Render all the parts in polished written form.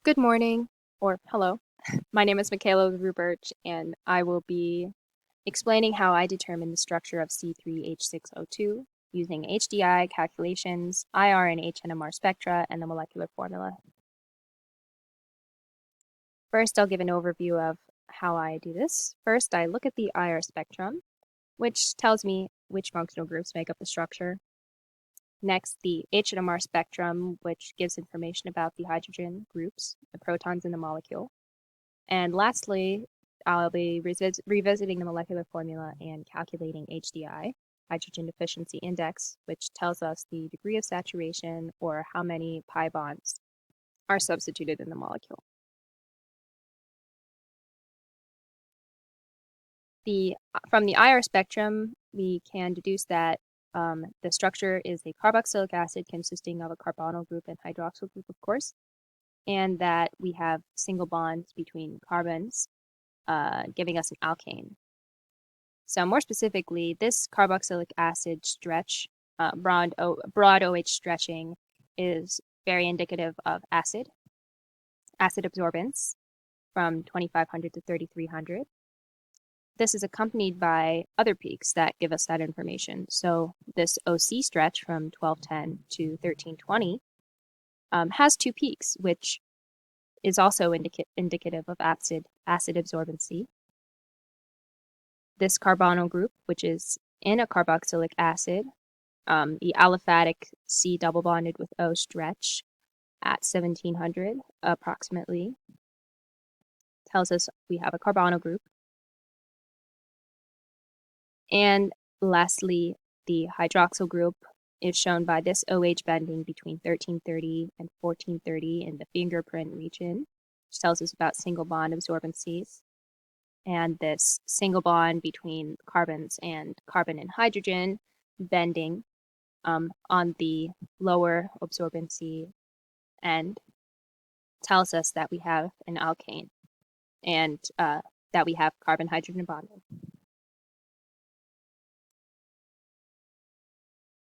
Good morning, or hello. My name is Michaela LerouxBurch, and I will be explaining how I determine the structure of C3H6O2 using HDI calculations, IR and HNMR spectra, and the molecular formula. First, I'll give an overview of how I do this. First, I look at the IR spectrum, which tells me which functional groups make up the structure. Next, the HNMR spectrum, which gives information about the hydrogen groups, the protons in the molecule. And lastly, I'll be revisiting the molecular formula and calculating HDI, hydrogen deficiency index, which tells us the degree of saturation or how many pi bonds are substituted in the molecule. From the IR spectrum, we can deduce that the structure is a carboxylic acid consisting of a carbonyl group and hydroxyl group, of course, and that we have single bonds between carbons, giving us an alkane. So more specifically, this carboxylic acid stretch, broad OH stretching, is very indicative of acid absorbance from 2500 to 3300. This is accompanied by other peaks that give us that information. So this OC stretch from 1210 to 1320 has two peaks, which is also indicative of acid absorbency. This carbonyl group, which is in a carboxylic acid, the aliphatic C double bonded with O stretch at 1700 approximately, tells us we have a carbonyl group. And lastly, the hydroxyl group is shown by this OH bending between 1330 and 1430 in the fingerprint region, which tells us about single bond absorbencies. And this single bond between carbons and carbon and hydrogen bending on the lower absorbency end tells us that we have an alkane and that we have carbon-hydrogen bonding.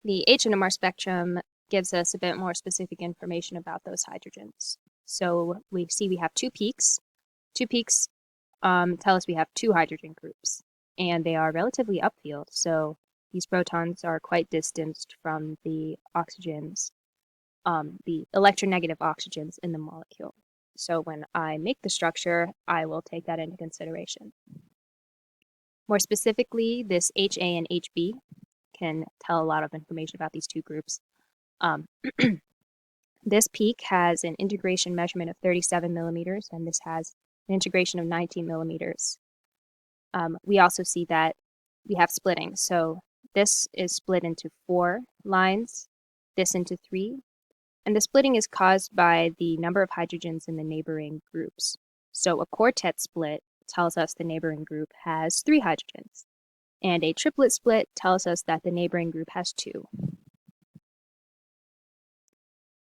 The HNMR spectrum gives us a bit more specific information about those hydrogens. So we see we have two peaks. Two peaks tell us we have two hydrogen groups, and they are relatively upfield. So these protons are quite distanced from the oxygens, the electronegative oxygens in the molecule. So when I make the structure, I will take that into consideration. More specifically, this HA and HB can tell a lot of information about these two groups. This peak has an integration measurement of 37 millimeters, and this has an integration of 19 millimeters. We also see that we have splitting. So this is split into 4 lines, this into 3, and the splitting is caused by the number of hydrogens in the neighboring groups. So a quartet split tells us the neighboring group has 3 hydrogens, and a triplet split tells us that the neighboring group has 2.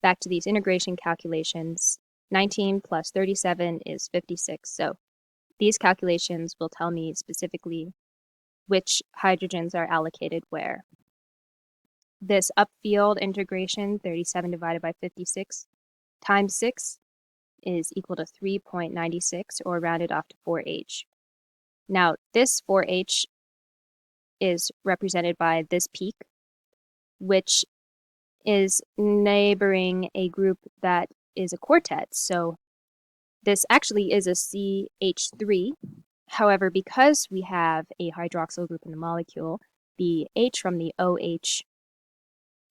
Back to these integration calculations, 19 plus 37 is 56. So these calculations will tell me specifically which hydrogens are allocated where. This upfield integration, 37 divided by 56 times 6, is equal to 3.96, or rounded off to 4H. Now, this 4H is represented by this peak, which is neighboring a group that is a quartet. So this actually is a CH3. However, because we have a hydroxyl group in the molecule, the H from the OH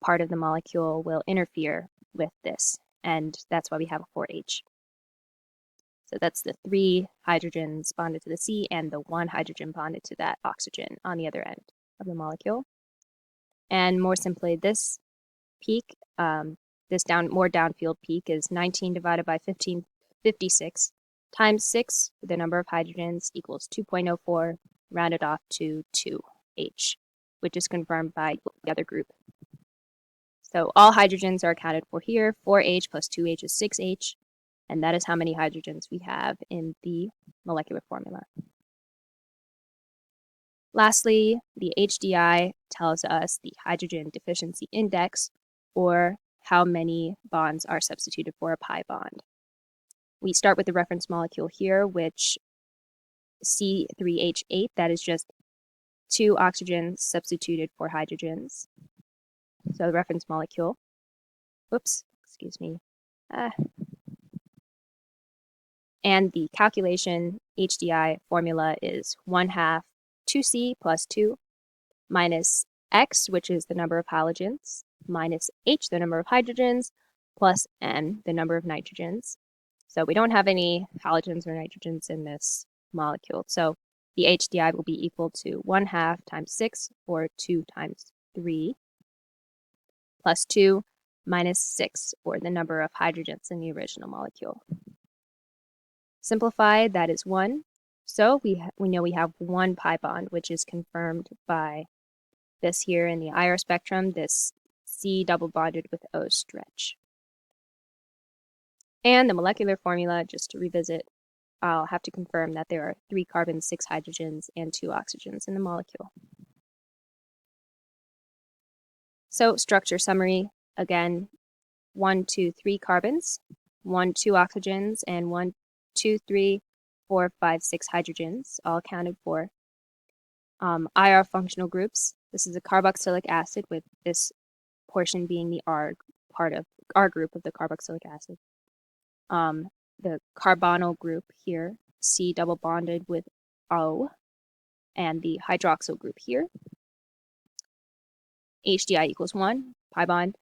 part of the molecule will interfere with this, and that's why we have a 4H. So that's the 3 hydrogens bonded to the C and the 1 hydrogen bonded to that oxygen on the other end of the molecule. And more simply, this peak, this more downfield peak, is 19 divided by 56 times 6, the number of hydrogens, equals 2.04, rounded off to 2H, which is confirmed by the other group. So all hydrogens are accounted for here. 4H plus 2H is 6H, and that is how many hydrogens we have in the molecular formula. Lastly, the HDI tells us the hydrogen deficiency index, or how many bonds are substituted for a pi bond. we start with the reference molecule here, which C3H8, that is just 2 oxygens substituted for hydrogens. So the reference molecule, whoops, excuse me. And the calculation HDI formula is 1/2 2C plus 2 minus X, which is the number of halogens, minus H, the number of hydrogens, plus N, the number of nitrogens. So we don't have any halogens or nitrogens in this molecule. So the HDI will be equal to 1/2 times 6, or 2 times 3, plus 2 minus 6, or the number of hydrogens in the original molecule. Simplified, that is 1. So we know we have 1 pi bond, which is confirmed by this here in the IR spectrum, this C double bonded with O stretch. And the molecular formula, just to revisit, I'll have to confirm that there are 3 carbons, 6 hydrogens, and 2 oxygens in the molecule. So structure summary, again, 1, 2, 3 carbons, 1, 2 oxygens, and 1, 2, 3, 4, 5, 6 hydrogens, all accounted for. IR functional groups. This is a carboxylic acid, with this portion being the R group of the carboxylic acid. The carbonyl group here, C double bonded with O, and the hydroxyl group here. HDI equals 1, pi bond,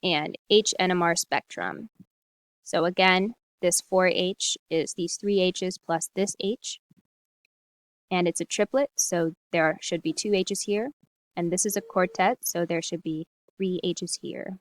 and H NMR spectrum. So again, this 4H is these 3 H's plus this H. And it's a triplet, so there should be 2 H's here. And this is a quartet, so there should be 3 H's here.